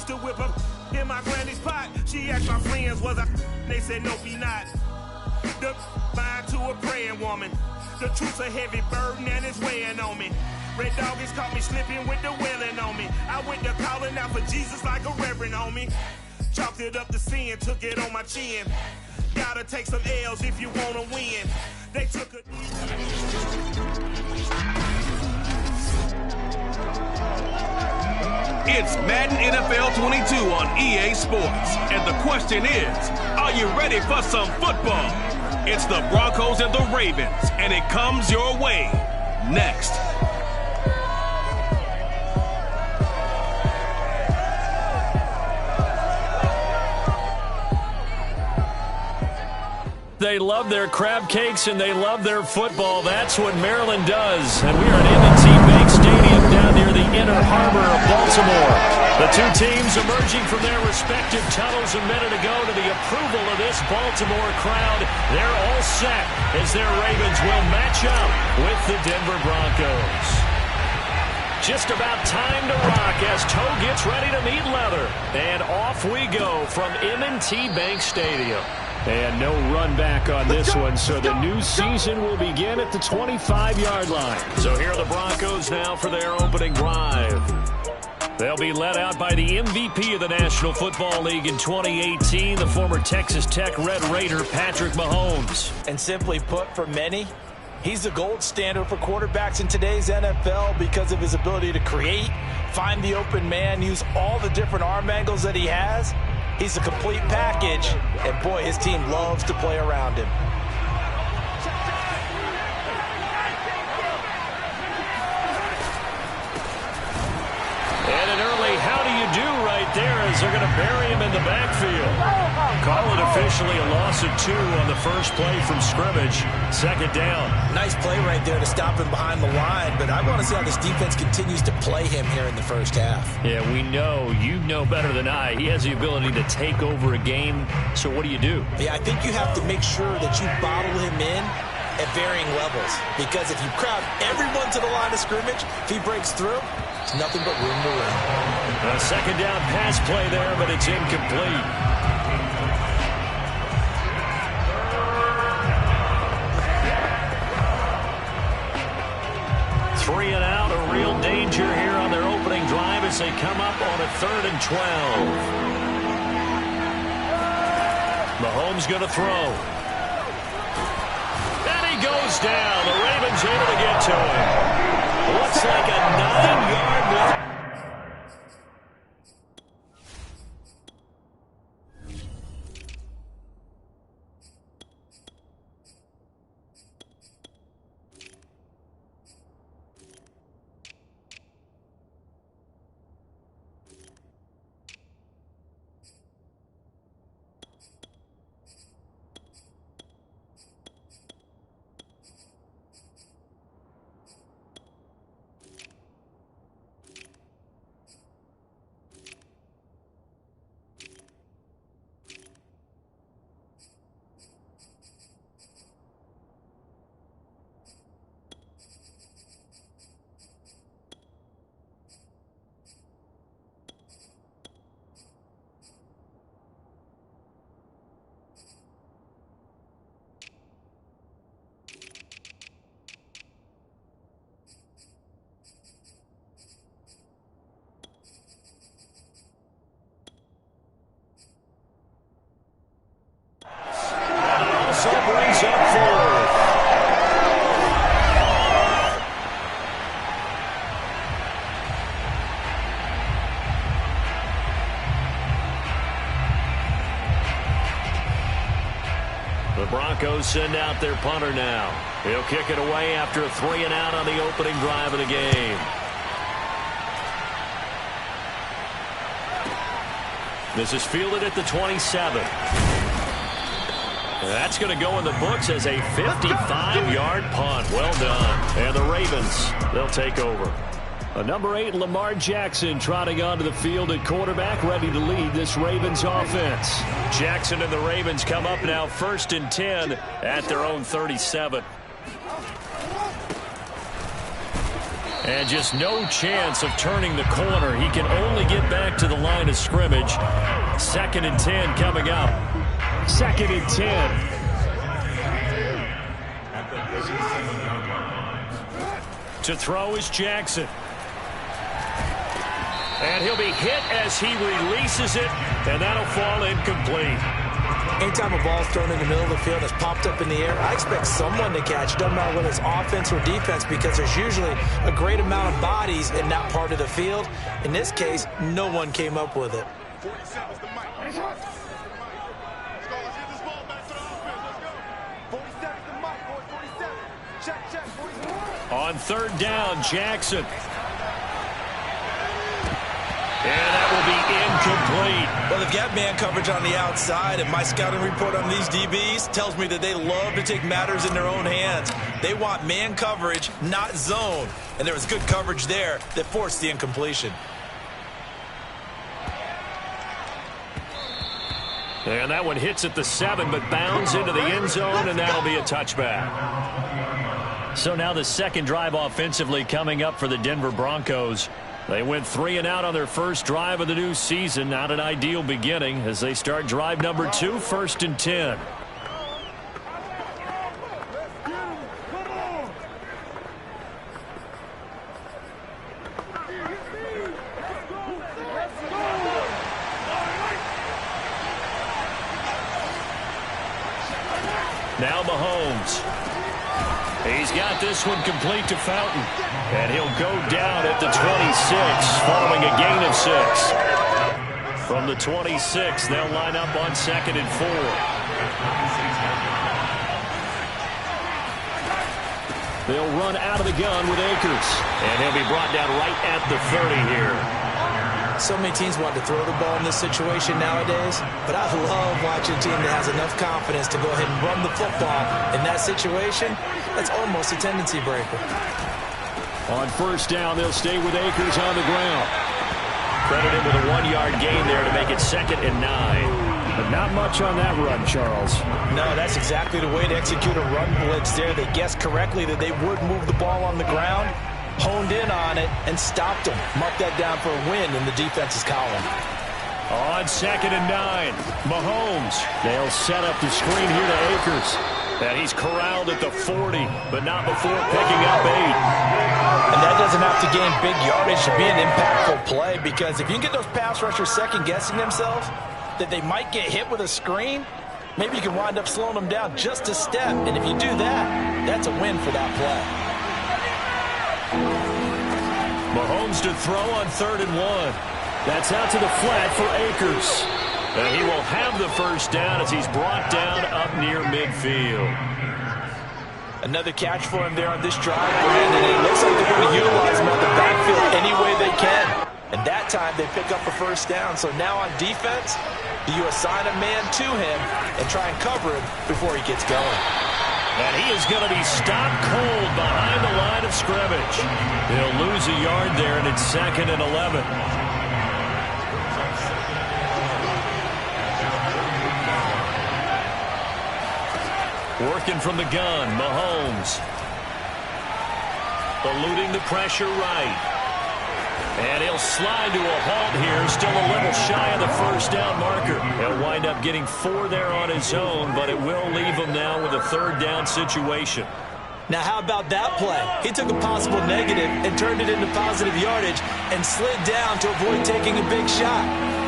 used to whip up in my granny's pot. She asked my friends, was I? They said, no, be not. The mind to a praying woman. The truth's a heavy burden and it's weighing on me. Red dog has caught me slipping with the wailing on me. I went to calling out for Jesus like a reverend on me. Chalked it up to sin, took it on my chin. Gotta take some L's if you wanna win. They took a... It's Madden NFL 22 on EA Sports. And the question is, are you ready for some football? It's the Broncos and the Ravens, and it comes your way next. They love their crab cakes and they love their football. That's what Maryland does. And we are at M&T Bank Stadium down near the Inner Harbor of Baltimore. The two teams emerging from their respective tunnels a minute ago to the approval of this Baltimore crowd. They're all set as their Ravens will match up with the Denver Broncos. Just about time to rock as Toe gets ready to meet leather. And off we go from M&T Bank Stadium. And no run back on this one, so the new season will begin at the 25-yard line. So here are the Broncos now for their opening drive. They'll be led out by the MVP of the National Football League in 2018, the former Texas Tech Red Raider, Patrick Mahomes. And simply put, for many, he's the gold standard for quarterbacks in today's NFL because of his ability to create, find the open man, use all the different arm angles that he has. He's a complete package, and boy, his team loves to play around him. And an early how do you do right there as they're going to bury him in the backfield. Call it officially a loss of 2 on the first play from scrimmage. Second down. Nice play right there to stop him behind the line, but I want to see how this defense continues to play him here in the first half. Yeah, we know. You know better than I. He has the ability to take over a game, so what do you do? Yeah, I think you have to make sure that you bottle him in at varying levels, because if you crowd everyone to the line of scrimmage, if he breaks through, it's nothing but room to run. A second down pass play there, but it's incomplete. Three and out, a real danger here on their opening drive as they come up on a 3rd and 12. Mahomes going to throw. And he goes down. The Ravens able to get to him. Looks like a 9-yard block. Brings up 4th. The Broncos send out their punter now. He'll kick it away after a 3 and out on the opening drive of the game. This is fielded at the 27. That's going to go in the books as a 55-yard punt. Well done. And the Ravens, they'll take over. A number 8, Lamar Jackson, trotting onto the field at quarterback, ready to lead this Ravens offense. Jackson and the Ravens come up now 1st and 10 at their own 37. And just no chance of turning the corner. He can only get back to the line of scrimmage. 2nd and 10 coming up. 2nd and 10. To throw is Jackson. And he'll be hit as he releases it, and that'll fall incomplete. Anytime a ball's thrown in the middle of the field and it's popped up in the air, I expect someone to catch. Doesn't matter whether it's offense or defense, because there's usually a great amount of bodies in that part of the field. In this case, no one came up with it. 47's the mic. Let's go. Let's get this ball back to the offense. Let's go. 47's the mic, boys. 47. Check, 47. On 3rd down, Jackson. And that will be incomplete. Well, they've got man coverage on the outside, and my scouting report on these DBs tells me that they love to take matters in their own hands. They want man coverage, not zone. And there was good coverage there that forced the incompletion. And that one hits at the 7, but bounds into the end zone, and that'll be a touchback. So now the second drive offensively coming up for the Denver Broncos. They went 3 and out on their first drive of the new season. Not an ideal beginning as they start drive number 2, 1st and 10. Now Mahomes. He's got this one complete to Fountain. And he'll go down at the 26 following a gain of 6. From the 26, they'll line up on 2nd and 4. They'll run out of the gun with Akers. And he'll be brought down right at the 30 here. So many teams want to throw the ball in this situation nowadays, but I love watching a team that has enough confidence to go ahead and run the football. In that situation, that's almost a tendency breaker. On 1st down, they'll stay with Akers on the ground. Credit him with a 1-yard gain there to make it 2nd and 9. But not much on that run, Charles. No, that's exactly the way to execute a run blitz there. They guessed correctly that they would move the ball on the ground, honed in on it, and stopped them. Mark that down for a win in the defense's column. On 2nd and 9, Mahomes. They'll set up the screen here to Akers. And he's corralled at the 40, but not before picking up 8. And that doesn't have to gain big yardage to be an impactful play, because if you can get those pass rushers second-guessing themselves that they might get hit with a screen, maybe you can wind up slowing them down just a step. And if you do that, that's a win for that play. Mahomes to throw on 3rd and 1. That's out to the flat for Akers. And he will have the 1st down as he's brought down up near midfield. Another catch for him there on this drive, Brandon. It looks like they're going to utilize him out the backfield any way they can. And that time they pick up a 1st down. So now on defense, do you assign a man to him and try and cover him before he gets going? And he is going to be stopped cold behind the line of scrimmage. He'll lose a yard there, and it's 2nd and 11. Working from the gun, Mahomes. Eluding the pressure right. And he'll slide to a halt here, still a little shy of the 1st down marker. He'll wind up getting 4 there on his own, but it will leave him now with a 3rd down situation. Now, how about that play? He took a possible negative and turned it into positive yardage and slid down to avoid taking a big shot.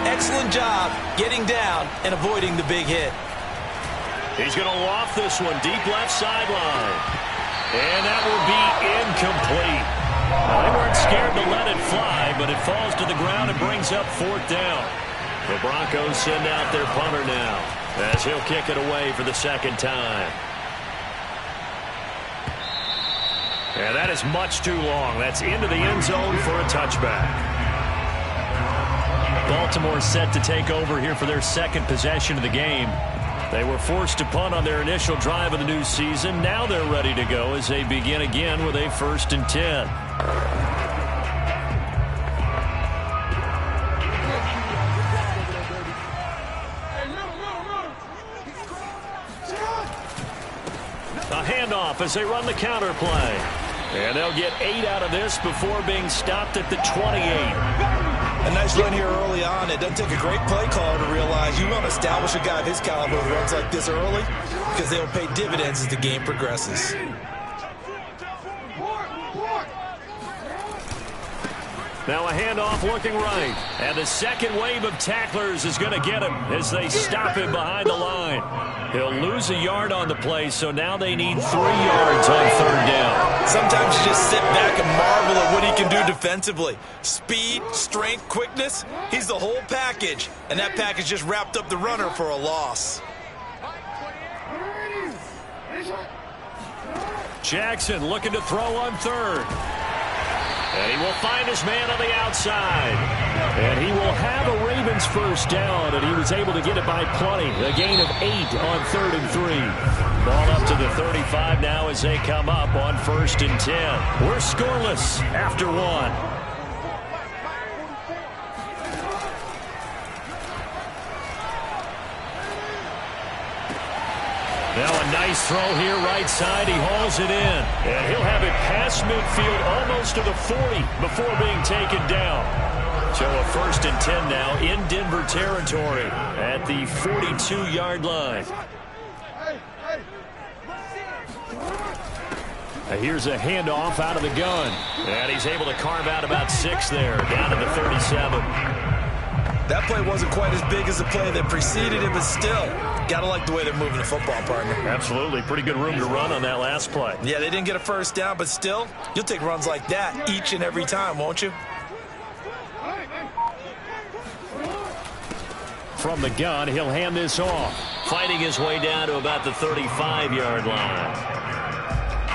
Excellent job getting down and avoiding the big hit. He's going to loft this one deep left sideline. And that will be incomplete. Now, they weren't scared to let it fly, but it falls to the ground and brings up 4th down. The Broncos send out their punter now as he'll kick it away for the 2nd time. And that is much too long. That's into the end zone for a touchback. Baltimore set to take over here for their 2nd possession of the game. They were forced to punt on their initial drive of the new season. Now they're ready to go as they begin again with a 1st and 10. A handoff as they run the counter play. And they'll get 8 out of this before being stopped at the 28. A nice run here early on. It doesn't take a great play caller to realize you want to establish a guy of his caliber who runs like this early because they'll pay dividends as the game progresses. Now a handoff looking right. And the second wave of tacklers is going to get him as they stop him behind the line. He'll lose a yard on the play, so now they need 3 yards on 3rd down. Sometimes you just sit back and marvel at what he can do defensively. Speed, strength, quickness, he's the whole package. And that package just wrapped up the runner for a loss. Jackson looking to throw on 3rd. And he will find his man on the outside. And he will have a Ravens first down, and he was able to get it by plenty. A gain of 8 on 3rd and 3. Ball up to the 35 now as they come up on 1st and 10. We're scoreless after 1. Now a nice throw here right side. He hauls it in. And he'll have it past midfield almost to the 40 before being taken down. So a 1st and 10 now in Denver territory at the 42-yard line. Here's a handoff out of the gun. And he's able to carve out about 6 there, down to the 37. That play wasn't quite as big as the play that preceded it, but still, gotta like the way they're moving the football, partner. Absolutely. Pretty good room to run on that last play. Yeah, they didn't get a first down, but still, you'll take runs like that each and every time, won't you? From the gun, he'll hand this off. Fighting his way down to about the 35-yard line.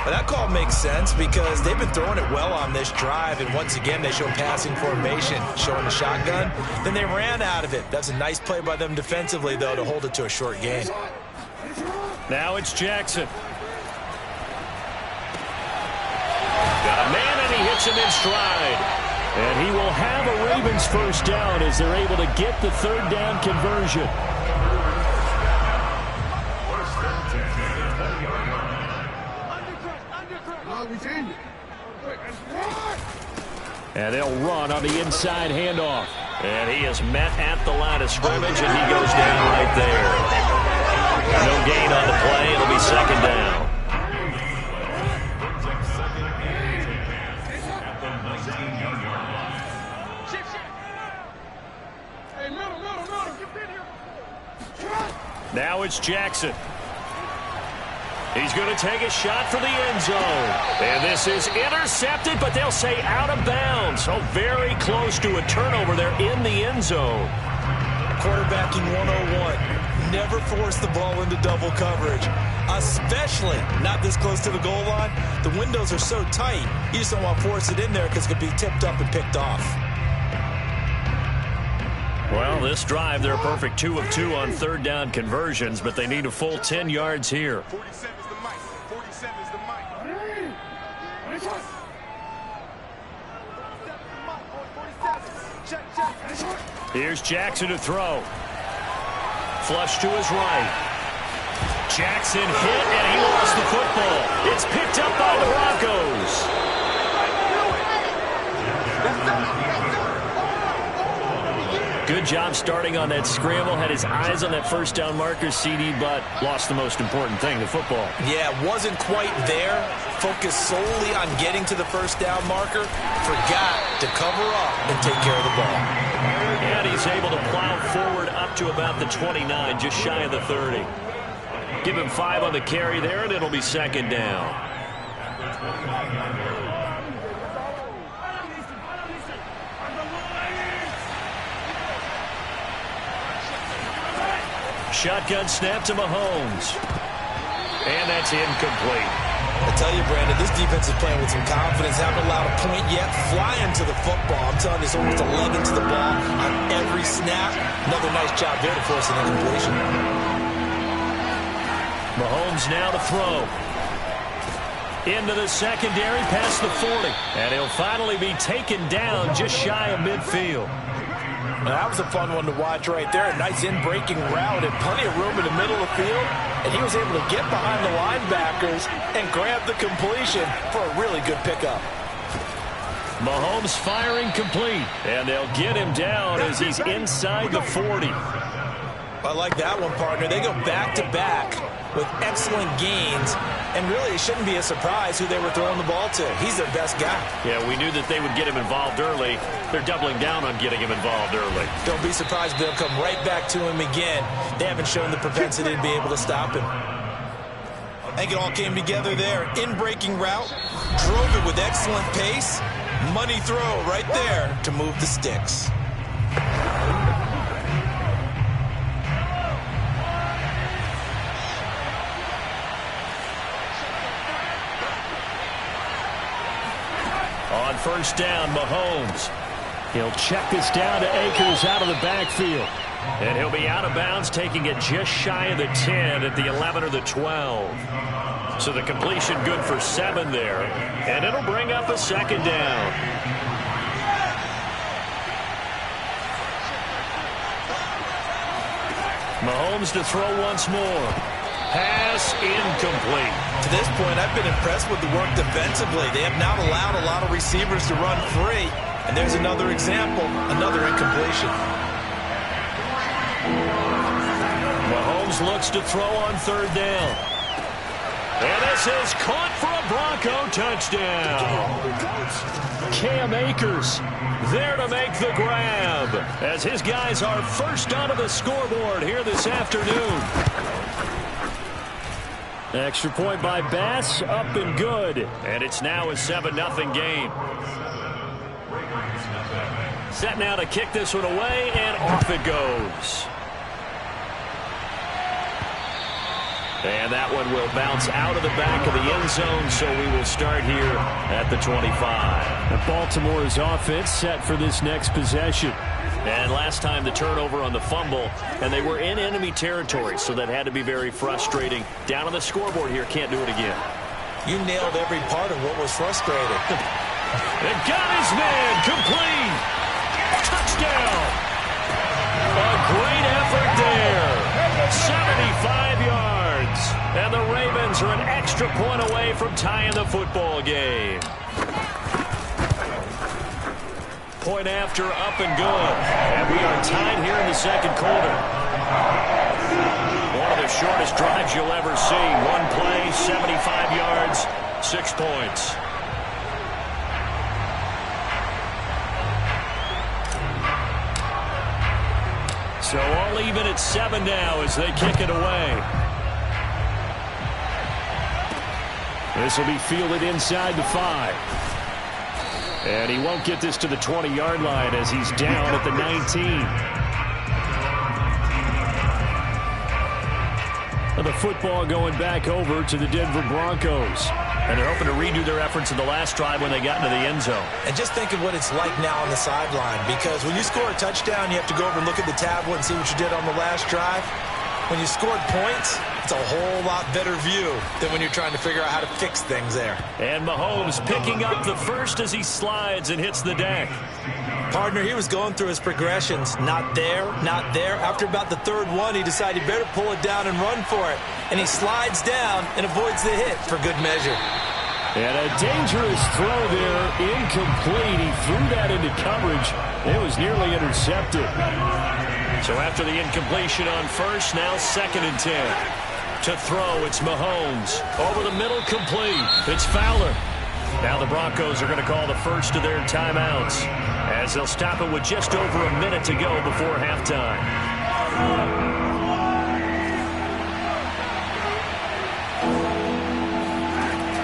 But that call makes sense because they've been throwing it well on this drive, and once again, they show passing formation, showing the shotgun. Then they ran out of it. That's a nice play by them defensively, though, to hold it to a short gain. Now it's Jackson. Got a man, and he hits him in stride. And he will have a Ravens first down as they're able to get the 3rd down conversion. And they'll run on the inside handoff. And he is met at the line of scrimmage, and he goes down right there. No gain on the play. It'll be 2nd down. Now it's Jackson. He's going to take a shot for the end zone. And this is intercepted, but they'll say out of bounds. So very close to a turnover there in the end zone. Quarterbacking 101. Never force the ball into double coverage, especially not this close to the goal line. The windows are so tight, you just don't want to force it in there because it could be tipped up and picked off. Well, this drive, they're a perfect 2 of 2 on 3rd down conversions, but they need a full 10 yards here. 47 is the mic. 47 is the mic. Here's Jackson to throw. Flush to his right. Jackson hit, and he lost the football. It's picked up by the Broncos. Good job starting on that scramble. Had his eyes on that first down marker, CD, but lost the most important thing, the football. Yeah, wasn't quite there. Focused solely on getting to the first down marker. Forgot to cover up and take care of the ball. And he's able to plow forward up to about the 29, just shy of the 30. Give him 5 on the carry there, and it'll be 2nd down. Shotgun snap to Mahomes. And that's incomplete. I tell you, Brandon, this defense is playing with some confidence. Haven't allowed a point yet. Flying to the football. I'm telling you, it's almost 11 to the ball on every snap. Another nice job there to force an incompletion. Mahomes now to throw. Into the secondary, past the 40. And he'll finally be taken down just shy of midfield. That was a fun one to watch right there. A nice in-breaking route and plenty of room in the middle of the field. And he was able to get behind the linebackers and grab the completion for a really good pickup. Mahomes firing complete. And they'll get him down as he's inside the 40. I like that one, partner. They go back-to-back with excellent gains. And really, it shouldn't be a surprise who they were throwing the ball to. He's their best guy. Yeah, we knew that they would get him involved early. They're doubling down on getting him involved early. Don't be surprised they'll come right back to him again. They haven't shown the propensity to be able to stop him. I think it all came together there. In-breaking route, drove it with excellent pace. Money throw right there to move the sticks. On first down, Mahomes. He'll check this down to Akers out of the backfield. And he'll be out of bounds, taking it just shy of the 10 at the 11 or the 12. So the completion good for 7 there. And it'll bring up a second down. Mahomes to throw once more. Pass incomplete. To this point, I've been impressed with the work defensively. They have not allowed a lot of receivers to run free. And there's another example, another incompletion. Mahomes looks to throw on third down. And this is caught for a Bronco touchdown. Cam Akers there to make the grab as his guys are first onto the scoreboard here this afternoon. Extra point by Bass, up and good. And it's now a 7-0 game. Set now to kick this one away, and off it goes. And that one will bounce out of the back of the end zone, so we will start here at the 25. And Baltimore's offense set for this next possession. And last time the turnover on the fumble, and they were in enemy territory, so that had to be very frustrating. Down on the scoreboard here, can't do it again. You nailed every part of what was frustrating. And got his man, complete. Touchdown. A great effort there. 75 yards. And the Ravens are an extra point away from tying the football game. Point after, up and good. And we are tied here in the second quarter. One of the shortest drives you'll ever see. One play, 75 yards, 6 points. So all even at 7 now as they kick it away. This will be fielded inside the 5. And he won't get this to the 20-yard line as he's down at the 19. And the football going back over to the Denver Broncos. And they're hoping to redo their efforts in the last drive when they got into the end zone. And just think of what it's like now on the sideline, because when you score a touchdown, you have to go over and look at the tablet and see what you did on the last drive. When you scored points, it's a whole lot better view than when you're trying to figure out how to fix things there. And Mahomes picking up the first as he slides and hits the deck. Partner, he was going through his progressions. Not there, not there. After about the third one, he decided he better pull it down and run for it. And he slides down and avoids the hit for good measure. And a dangerous throw there, incomplete. He threw that into coverage. It was nearly intercepted. So after the incompletion on first, now 2nd and 10. To throw, it's Mahomes. Over the middle, complete. It's Fowler. Now the Broncos are going to call the first of their timeouts as they'll stop it with just over a minute to go before halftime.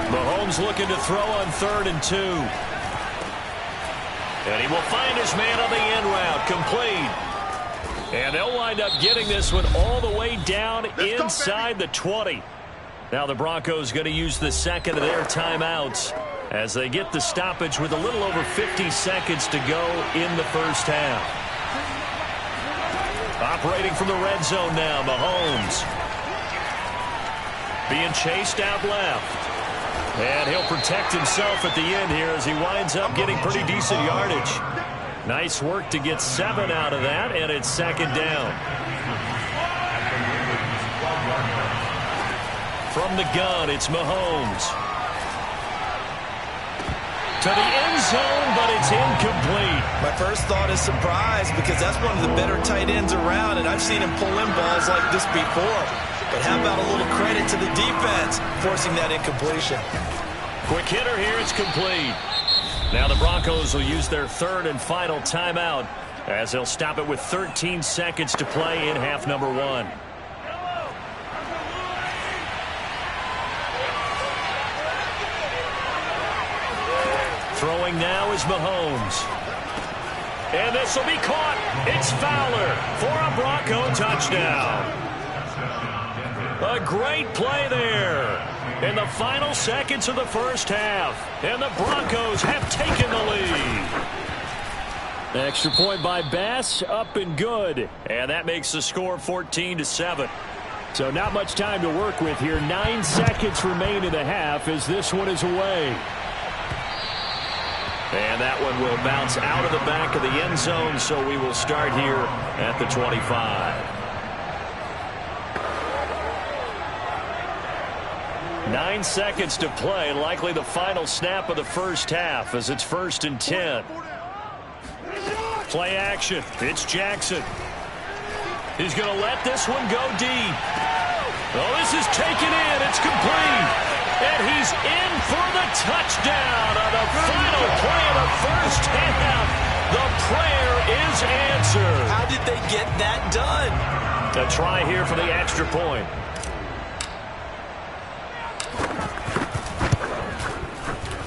Mahomes looking to throw on 3rd and 2. And he will find his man on the end route, complete. And they'll wind up getting this one all the way down inside the 20. Now the Broncos going to use the second of their timeouts as they get the stoppage with a little over 50 seconds to go in the first half. Operating from the red zone now, Mahomes. Being chased out left. And he'll protect himself at the end here as he winds up getting pretty decent yardage. Nice work to get 7 out of that, and it's second down. From the gun, it's Mahomes. To the end zone, but it's incomplete. My first thought is surprise because that's one of the better tight ends around, and I've seen him pull in balls like this before. But how about a little credit to the defense forcing that incompletion? Quick hitter here, it's complete. Now the Broncos will use their third and final timeout as they'll stop it with 13 seconds to play in half number 1. Throwing now is Mahomes. And this will be caught. It's Fowler for a Bronco touchdown. A great play there in the final seconds of the first half. And the Broncos have taken the lead. Extra point by Bass, up and good. And that makes the score 14-7. So not much time to work with here. 9 seconds remain in the half as this one is away. And that one will bounce out of the back of the end zone, so we will start here at the 25. 9 seconds to play, likely the final snap of the first half as it's 1st and 10. Play action. It's Jackson. He's going to let this one go deep. Oh, this is taken in. It's complete. And he's in for the touchdown on the final play of the first half. The prayer is answered. How did they get that done? A try here for the extra point.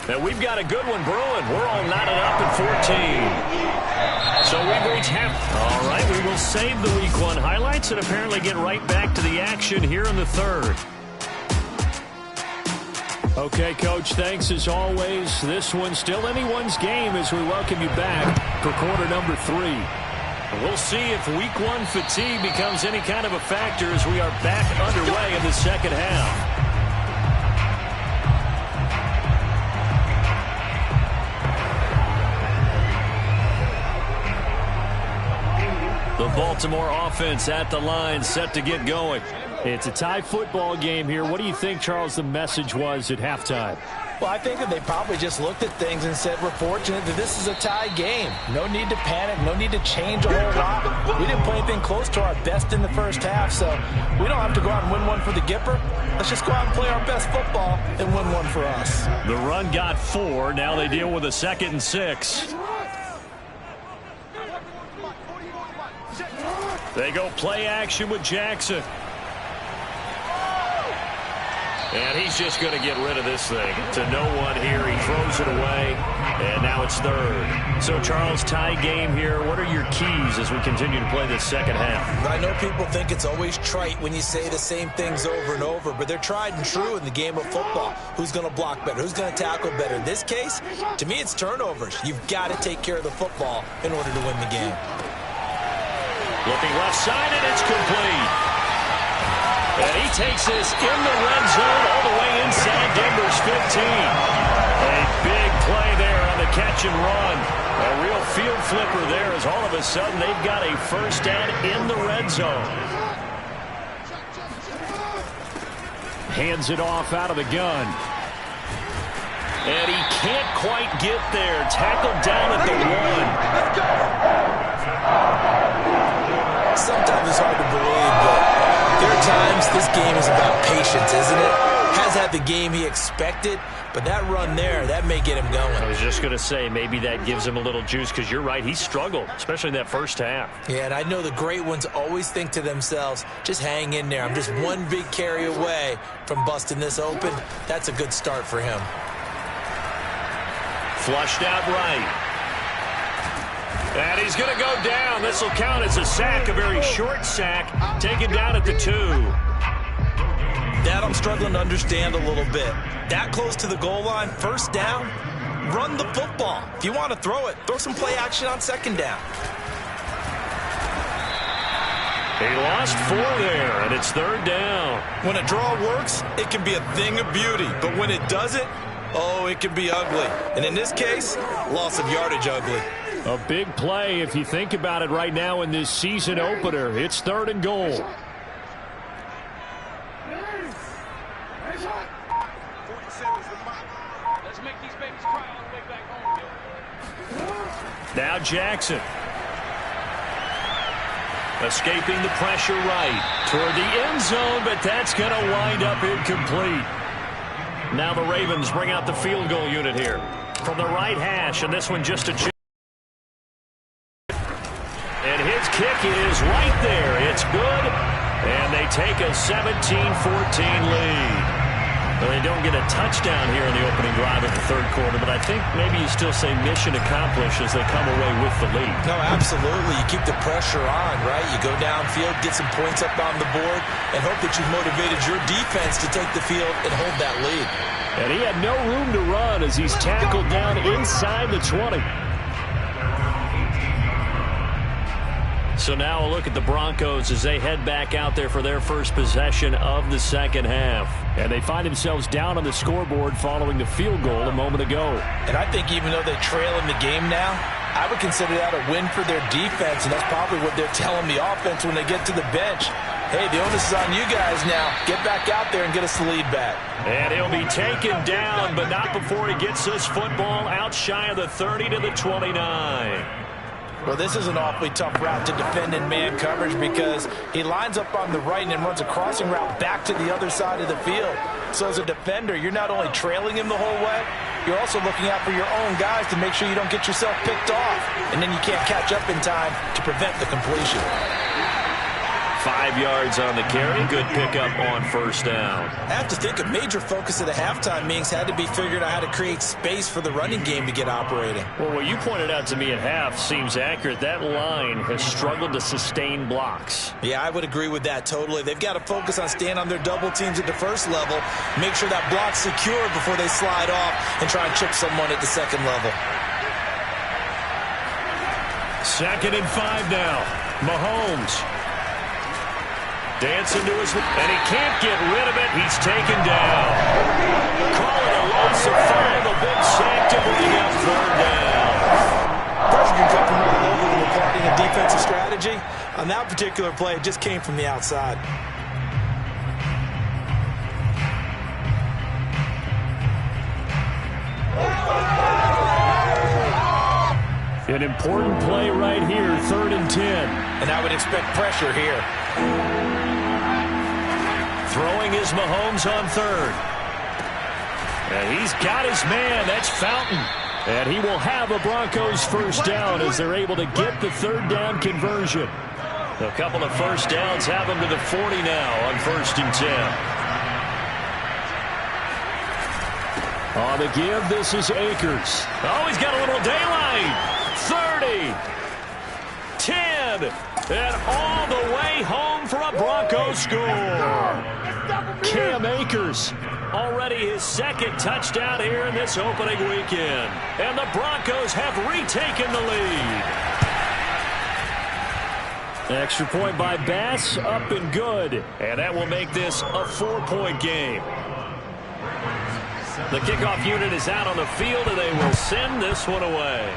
And we've got a good one brewing. We're all knotted up at 14. So we've reached half. All right, we will save the Week 1 highlights and apparently get right back to the action here in the third. Okay, Coach, thanks as always. This one's still anyone's game as we welcome you back for quarter number 3. We'll see if Week 1 fatigue becomes any kind of a factor as we are back underway in the second half. The Baltimore offense at the line, set to get going. It's a tie football game here. What do you think, Charles, the message was at halftime? Well, I think that they probably just looked at things and said, we're fortunate that this is a tie game. No need to panic. No need to change a whole lot. We didn't play anything close to our best in the first half, so we don't have to go out and win one for the Gipper. Let's just go out and play our best football and win one for us. The run got 4. Now they deal with a 2nd and 6. They go play action with Jackson. And he's just going to get rid of this thing to no one here. He throws it away, and now it's 3rd. So, Charles, tie game here. What are your keys as we continue to play this second half? I know people think it's always trite when you say the same things over and over, but they're tried and true in the game of football. Who's going to block better? Who's going to tackle better? In this case, to me, it's turnovers. You've got to take care of the football in order to win the game. Looking left side, and it's complete. And he takes this in the red zone all the way inside Denver's 15. A big play there on the catch and run. A real field flipper there as all of a sudden they've got a first down in the red zone. Hands it off out of the gun. And he can't quite get there. Tackled down at the 1. Sometimes it's hard to believe, but there are times this game is about patience, isn't it? Has had the game he expected, but that run there, that may get him going. I was just going to say, maybe that gives him a little juice, because you're right, he struggled, especially in that first half. Yeah, and I know the great ones always think to themselves, just hang in there. I'm just one big carry away from busting this open. That's a good start for him. Flushed out right. And he's going to go down. This will count as a sack, a very short sack, taken down at the 2. That I'm struggling to understand a little bit. That close to the goal line, first down, run the football. If you want to throw it, throw some play action on second down. He lost 4 there, and it's 3rd down. When a draw works, it can be a thing of beauty. But when it doesn't, oh, it can be ugly. And in this case, loss of yardage ugly. A big play if you think about it right now in this season opener. It's 3rd and goal. Let's make these babies cry all the way back home. Now Jackson. Escaping the pressure right toward the end zone, but that's going to wind up incomplete. Now the Ravens bring out the field goal unit here from the right hash, and this one just a chip. And his kick is right there. It's good, and they take a 17-14 lead. Well, they don't get a touchdown here in the opening drive of the 3rd quarter, but I think maybe you still say mission accomplished as they come away with the lead. No, absolutely. You keep the pressure on, right? You go downfield, get some points up on the board, and hope that you've motivated your defense to take the field and hold that lead. And he had no room to run as he's tackled down inside the 20. So now a look at the Broncos as they head back out there for their first possession of the second half. And they find themselves down on the scoreboard following the field goal a moment ago. And I think even though they trail in the game now, I would consider that a win for their defense, and that's probably what they're telling the offense when they get to the bench. Hey, the onus is on you guys now. Get back out there and get us the lead back. And he'll be taken down, but not before he gets this football out shy of the 30 to the 29. Well, this is an awfully tough route to defend in man coverage because he lines up on the right and then runs a crossing route back to the other side of the field. So as a defender, you're not only trailing him the whole way, you're also looking out for your own guys to make sure you don't get yourself picked off. And then you can't catch up in time to prevent the completion. 5 yards on the carry. Good pickup on 1st down. I have to think a major focus of the halftime meetings had to be figuring out how to create space for the running game to get operating. Well, what you pointed out to me at half seems accurate. That line has struggled to sustain blocks. Yeah, I would agree with that totally. They've got to focus on staying on their double teams at the first level, make sure that block's secure before they slide off and try and chip someone at the second level. 2nd and 5 now. Mahomes. Dancing to his, and he can't get rid of it. He's taken down. Call it a loss of 5, a big sack to bring up 3rd down. Pressure can come from all over when we're parting a defensive strategy. On that particular play, it just came from the outside. An important play right here, 3rd and 10. And I would expect pressure here. Throwing is Mahomes on 3rd. And he's got his man. That's Fountain. And he will have a Broncos 1st down as they're able to get the 3rd down conversion. A couple of 1st downs have them to the 40 now on 1st and 10. On the give, this is Akers. Oh, he's got a little daylight. 30. 10. And all the way home for a Broncos score. Cam Akers, already his 2nd touchdown here in this opening weekend. And the Broncos have retaken the lead. Extra point by Bass, up and good. And that will make this a 4-point game. The kickoff unit is out on the field, and they will send this one away.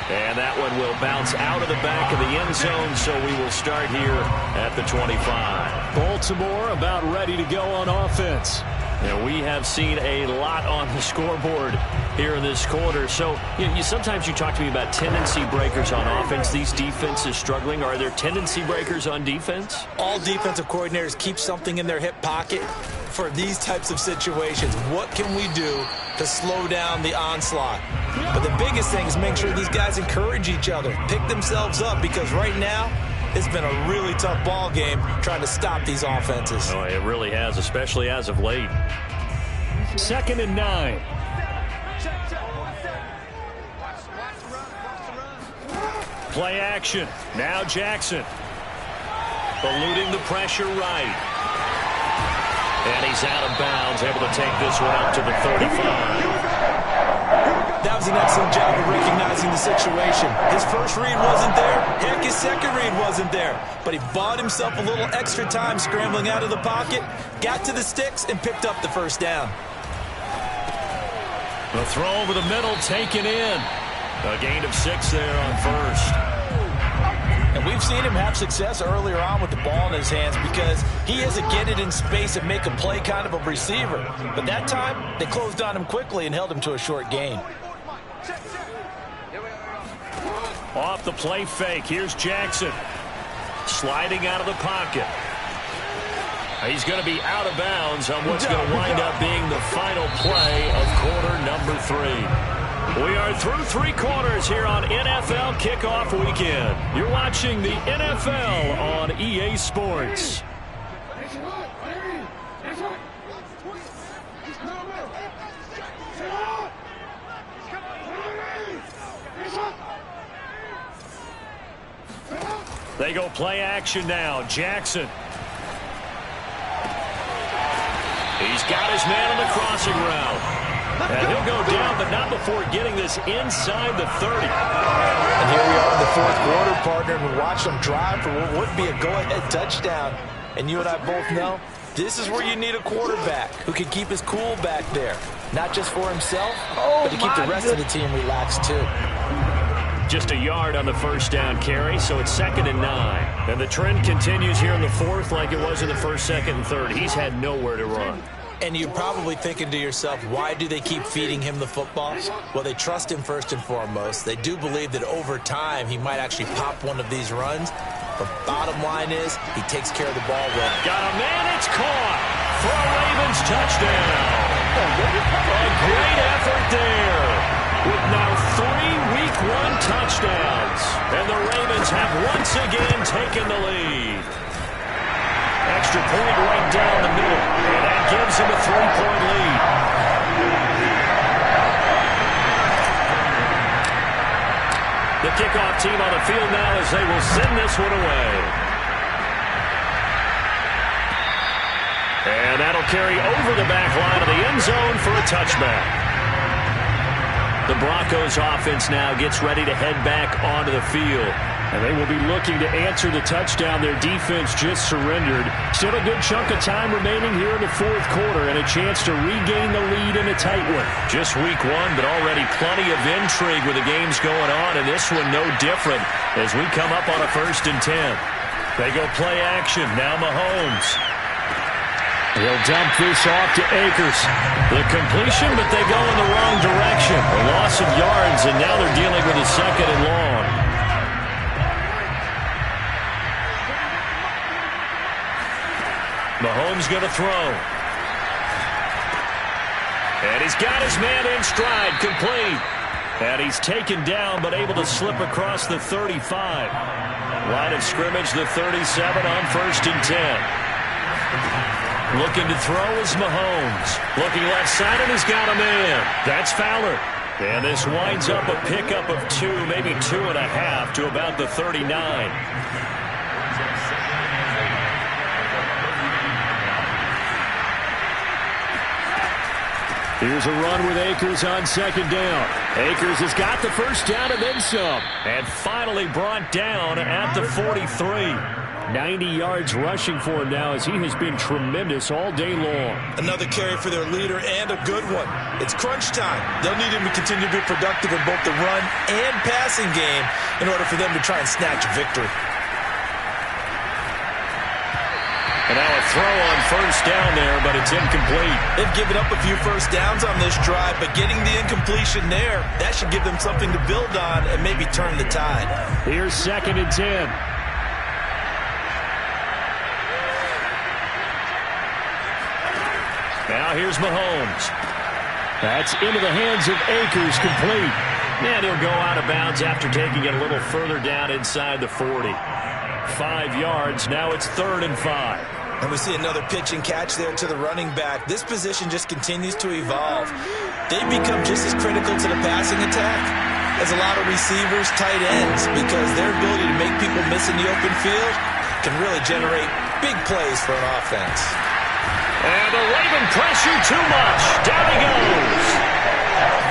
And that one will bounce out of the back of the end zone, so we will start here at the 25. Baltimore about ready to go on offense. And we have seen a lot on the scoreboard here in this quarter. So sometimes you talk to me about tendency breakers on offense. These defenses struggling. Are there tendency breakers on defense? All defensive coordinators keep something in their hip pocket for these types of situations. What can we do to slow down the onslaught? But the biggest thing is make sure these guys encourage each other, pick themselves up, because right now it's been a really tough ball game trying to stop these offenses. Oh, it really has, especially as of late. 2nd and 9. Play action. Now Jackson. Eluding the pressure right. And he's out of bounds, able to take this one out to the 35. That was an excellent job of recognizing the situation. His first read wasn't there. Heck, his second read wasn't there. But he bought himself a little extra time scrambling out of the pocket, got to the sticks, and picked up the 1st down. The throw over the middle taken in. A gain of 6 there on first. And we've seen him have success earlier on with the ball in his hands because he is a get it in space and make a play kind of a receiver. But that time, they closed on him quickly and held him to a short gain. Off the play fake, here's Jackson. Sliding out of the pocket. He's going to be out of bounds on what's going to wind up being the final play of quarter number 3. We are through 3 quarters here on NFL Kickoff Weekend. You're watching the NFL on EA Sports. They go play action now. Jackson. He's got his man on the crossing route. And he'll go down, but not before getting this inside the 30. And here we are in the 4th quarter, partner, and we watch them drive for what would be a go-ahead touchdown. And you and I both know this is where you need a quarterback who can keep his cool back there. Not just for himself, but to keep the rest of the team relaxed too. Just a yard on the first down carry, so it's 2nd and 9. And the trend continues here in the 4th like it was in the 1st, 2nd, and 3rd. He's had nowhere to run. And you're probably thinking to yourself, why do they keep feeding him the football? Well, they trust him first and foremost. They do believe that over time he might actually pop one of these runs. But bottom line is, he takes care of the ball well. Got a man, it's caught for a Ravens touchdown. A great effort there. With now 3 Week 1 touchdowns. And the Ravens have once again taken the lead. Extra point right down the middle. And that gives him a 3-point lead. The kickoff team on the field now as they will send this one away. And that'll carry over the back line of the end zone for a touchback. The Broncos offense now gets ready to head back onto the field. And they will be looking to answer the touchdown their defense just surrendered. Still a good chunk of time remaining here in the 4th quarter and a chance to regain the lead in a tight one. Just week 1, but already plenty of intrigue with the games going on, and this one no different as we come up on a 1st and 10. They go play action. Now Mahomes. He'll dump this off to Akers. The completion, but they go in the wrong direction. A loss of yards, and now they're dealing with a 2nd and long. Mahomes going to throw. And he's got his man in stride, complete. And he's taken down, but able to slip across the 35. Line of scrimmage, the 37 on 1st and 10. Looking to throw is Mahomes. Looking left side, and he's got a man. That's Fowler. And this winds up a pickup of 2, maybe 2.5 to about the 39. Here's a run with Akers on 2nd down. Akers has got the first down and then some. And finally brought down at the 43. 90 yards rushing for him now as he has been tremendous all day long. Another carry for their leader and a good one. It's crunch time. They'll need him to continue to be productive in both the run and passing game in order for them to try and snatch a victory. And now a throw on 1st down there, but it's incomplete. They've given up a few first downs on this drive, but getting the incompletion there, that should give them something to build on and maybe turn the tide. Here's 2nd and 10. Now here's Mahomes. That's into the hands of Akers, complete. And he'll go out of bounds after taking it a little further down inside the 40. 5 yards, now it's 3rd and 5. And we see another pitch and catch there to the running back. This position just continues to evolve. They become just as critical to the passing attack as a lot of receivers, tight ends, because their ability to make people miss in the open field can really generate big plays for an offense. And the Raven pressure too much. Down he goes.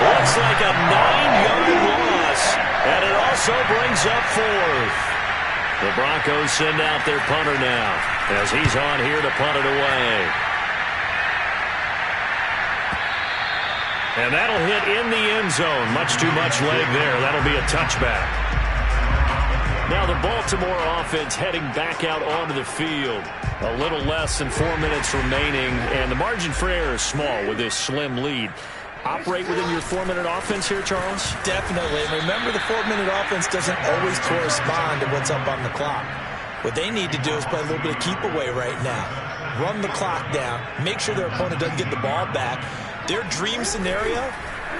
Looks like a 9-yard loss. And it also brings up 4th. The Broncos send out their punter now as he's on here to punt it away. And that'll hit in the end zone. Much too much leg there. That'll be a touchback. Now the Baltimore offense heading back out onto the field. A little less than 4 minutes remaining, and the margin for error is small with this slim lead. Operate within your 4-minute offense here, Charles? Definitely. And remember, the 4-minute offense doesn't always correspond to what's up on the clock. What they need to do is play a little bit of keep away right now. Run the clock down. Make sure their opponent doesn't get the ball back. Their dream scenario,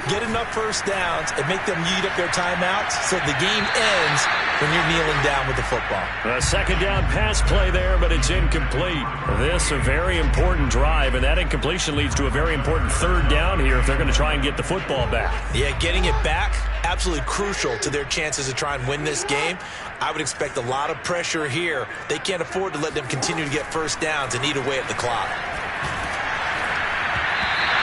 get enough first downs and make them eat up their timeouts so the game ends when you're kneeling down with the football. A second down pass play there, but it's incomplete. This a very important drive, and that incompletion leads to a very important third down here if they're going to try and get the football back. Yeah, getting it back, absolutely crucial to their chances to try and win this game. I would expect a lot of pressure here. They can't afford to let them continue to get first downs and eat away at the clock.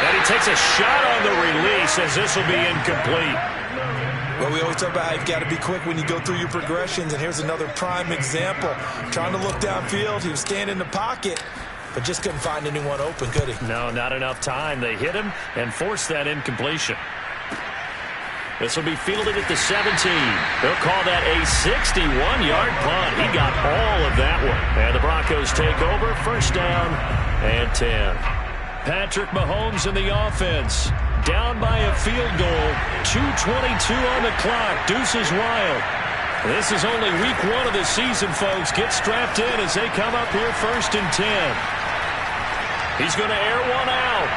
And he takes a shot on the release as this will be incomplete. Well, we always talk about how you've got to be quick when you go through your progressions, and here's another prime example. Trying to look downfield, he was standing in the pocket, but just couldn't find anyone open, could he? No, not enough time. They hit him and forced that incompletion. This will be fielded at the 17. They'll call that a 61-yard punt. He got all of that one. And the Broncos take over, first down and 10. Patrick Mahomes in the offense. Down by a field goal. 2:22 on the clock. Deuces wild. This is only week 1 of the season, folks. Get strapped in as they come up here first and 10. He's going to air one out.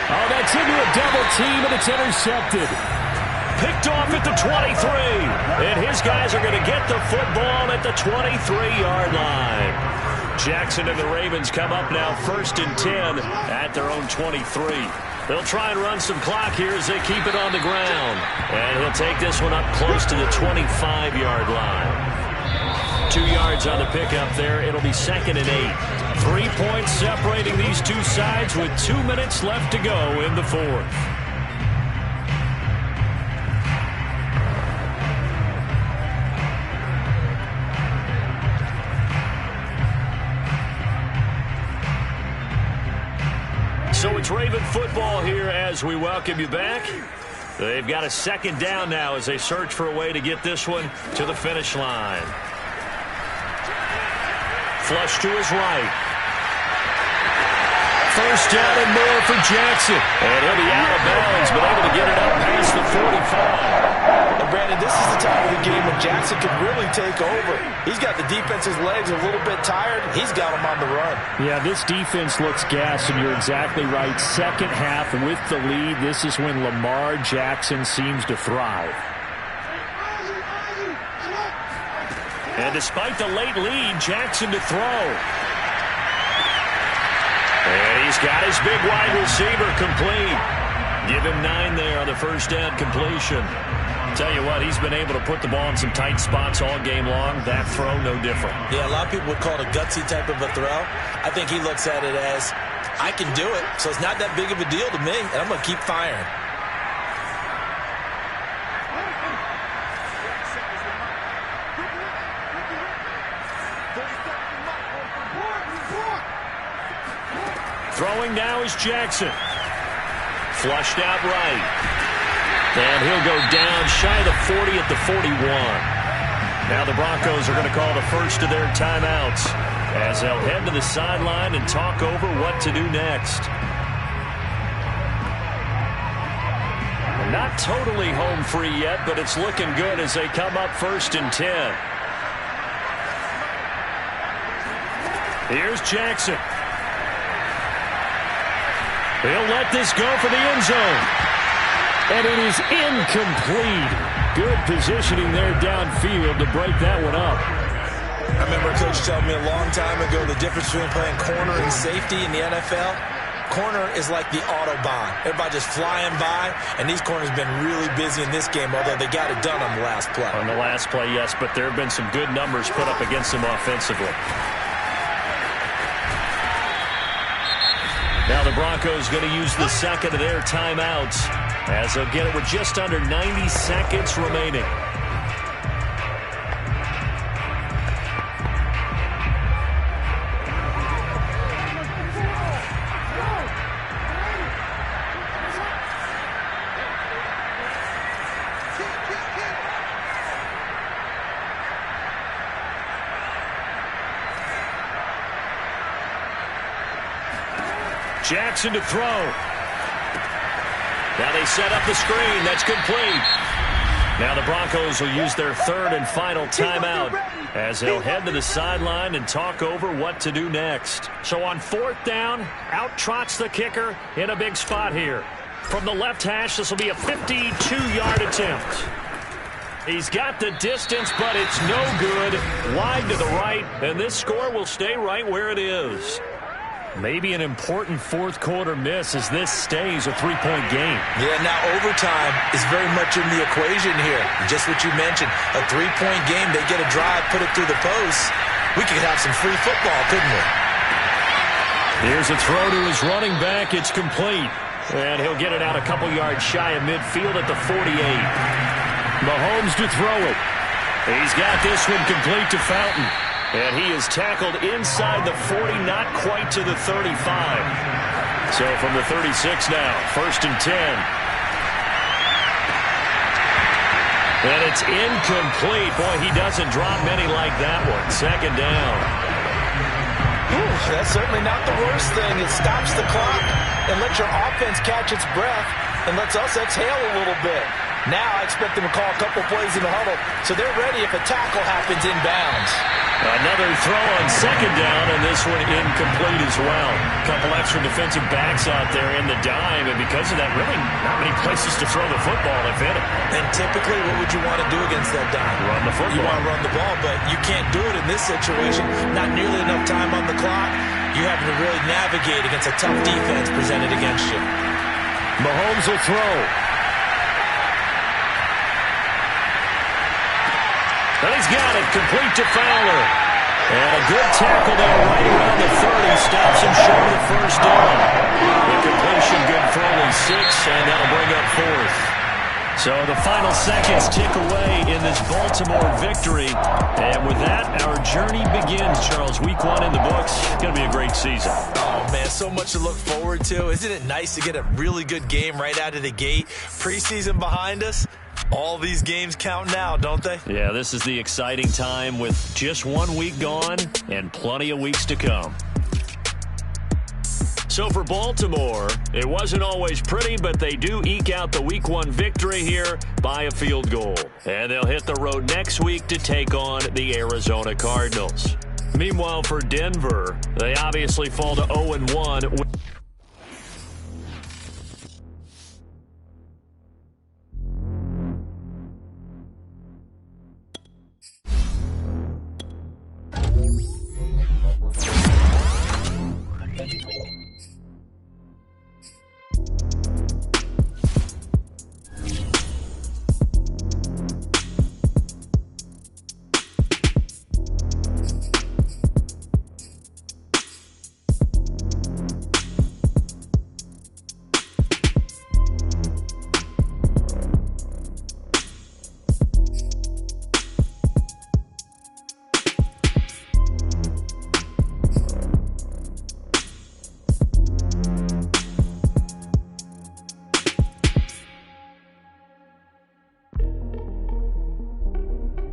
Oh, that's into a double team, and it's intercepted. Picked off at the 23. And his guys are going to get the football at the 23-yard line. Jackson and the Ravens come up now first and 10 at their own 23. They'll try and run some clock here as they keep it on the ground. And he'll take this one up close to the 25-yard line. 2 yards on the pickup there. It'll be second and 8. 3 points separating these two sides with 2 minutes left to go in the fourth. So it's Raven football here as we welcome you back. They've got a second down now as they search for a way to get this one to the finish line. Flush to his right. First down and more for Jackson. And he'll be out of bounds, but able to get it up past the 45. And Brandon, this is the time of the game when Jackson can really take over. He's got the defense's legs a little bit tired. He's got them on the run. Yeah, this defense looks gassed, and you're exactly right. Second half with the lead, this is when Lamar Jackson seems to thrive. And despite the late lead, Jackson to throw. And he's got his big wide receiver complete. Give him 9 there on the first down completion. Tell you what, he's been able to put the ball in some tight spots all game long. That throw, no different. Yeah, a lot of people would call it a gutsy type of a throw. I think he looks at it as, I can do it, so it's not that big of a deal to me, and I'm going to keep firing. Throwing now is Jackson. Flushed out right. And he'll go down shy of the 40 at the 41. Now the Broncos are going to call the first of their timeouts as they'll head to the sideline and talk over what to do next. Not totally home free yet, but it's looking good as they come up first and 10. Here's Jackson. He'll let this go for the end zone. And it is incomplete. Good positioning there downfield to break that one up. I remember a coach telling me a long time ago the difference between playing corner and safety in the NFL. Corner is like the Autobahn. Everybody just flying by, and these corners have been really busy in this game, although they got it done on the last play. On the last play, yes, but there have been some good numbers put up against them offensively. Now the Broncos going to use the second of their timeouts as they'll get it with just under 90 seconds remaining. Jackson to throw. Now they set up the screen. That's complete. Now the Broncos will use their third and final timeout as they'll head to the sideline and talk over what to do next. So on fourth down, out trots the kicker in a big spot here. From the left hash, this will be a 52-yard attempt. He's got the distance, but it's no good. Wide to the right, and this score will stay right where it is. Maybe an important fourth quarter miss as this stays a three-point game. Yeah, now overtime is very much in the equation here. Just what you mentioned, a three-point game. They get a drive, put it through the post. We could have some free football, couldn't we? Here's a throw to his running back. It's complete. And he'll get it out a couple yards shy of midfield at the 48. Mahomes to throw it. He's got this one complete to Fountain. And he is tackled inside the 40, not quite to the 35. So from the 36 now, 1st and 10. And it's incomplete. Boy, he doesn't drop many like that one. 2nd down. That's certainly not the worst thing. It stops the clock and lets your offense catch its breath and lets us exhale a little bit. Now I expect them to call a couple plays in the huddle, so they're ready if a tackle happens inbounds. Another throw on 2nd down, and this one incomplete as well. A couple extra defensive backs out there in the dime, and because of that, really not many places to throw the football, if any. And typically, what would you want to do against that dime? Run the football. You want to run the ball, but you can't do it in this situation. Not nearly enough time on the clock. You're having to really navigate against a tough defense presented against you. Mahomes will throw. And he's got it, complete to Fowler. And a good tackle there right around the 30. Stops him short of the 1st down. The completion good for only 6, and that'll bring up 4th. So the final seconds tick away in this Baltimore victory. And with that, our journey begins, Charles. Week 1 in the books. Going to be a great season. Oh, man, so much to look forward to. Isn't it nice to get a really good game right out of the gate? Preseason behind us. All these games count now, don't they? Yeah, this is the exciting time with just 1 week gone and plenty of weeks to come. So for Baltimore, it wasn't always pretty, but they do eke out the Week 1 victory here by a field goal. And they'll hit the road next week to take on the Arizona Cardinals. Meanwhile, for Denver, they obviously fall to 0-1.